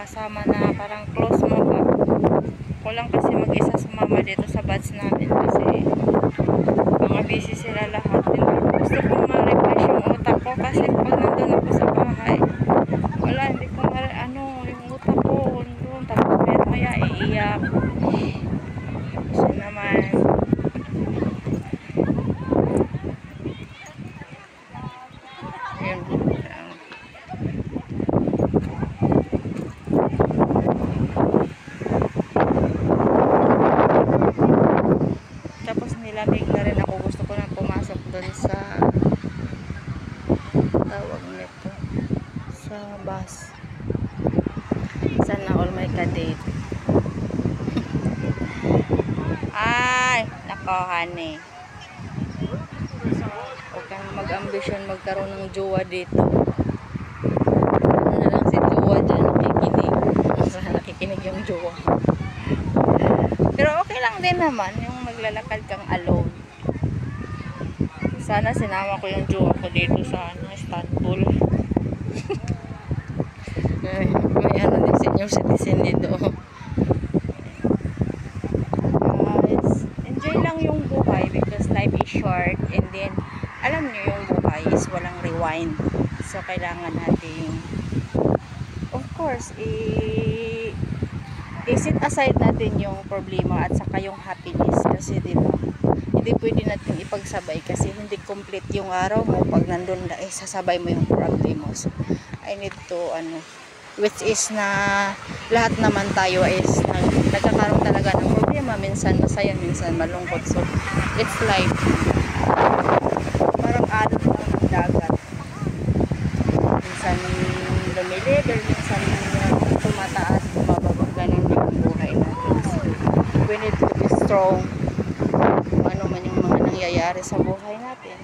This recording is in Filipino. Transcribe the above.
Kasama na parang close mo ba. Ako lang kasi mag-isa sumama dito sa batch namin kasi mga busy sila lahat. Gusto kong ma-refresh yung utak ko kasi pag nandun ako sa bahay wala, hindi ko yung utak ko nandun, tapos maya iiyak kasi naman yun. Nilamig na rin ako. Gusto ko nang pumasok doon sa tawag nito sa bus. Sana all my kadate. Ay, nako honey. Huwag kang mag-ambisyon magkaroon ng jowa dito. Ano na lang si jowa dyan nakikinig. Sana nakikinig yung jowa. Pero okay lang din naman yung maglalakad kang alone. Sana sinama ko yung jowa ko dito sa Istanbul. May din senior citizen dito. Guys, enjoy lang yung buhay because life is short, and then alam nyo yung buhay is walang rewind. So kailangan natin of course i-set aside natin yung problema at saka yung happiness kasi diba, hindi pwede natin ipagsabay kasi hindi complete yung araw mo pag nandun na sasabay mo yung problema. So I need to which is na lahat naman tayo is nagkakaroon talaga ng problema, minsan masaya, minsan malungkot. So it's life, parang alon lang ng dagat, minsan lumilevel, minsan tumataas, bumababa, ganun yung buhay natin. So we need to be strong ano man yung mga nangyayari sa buhay natin.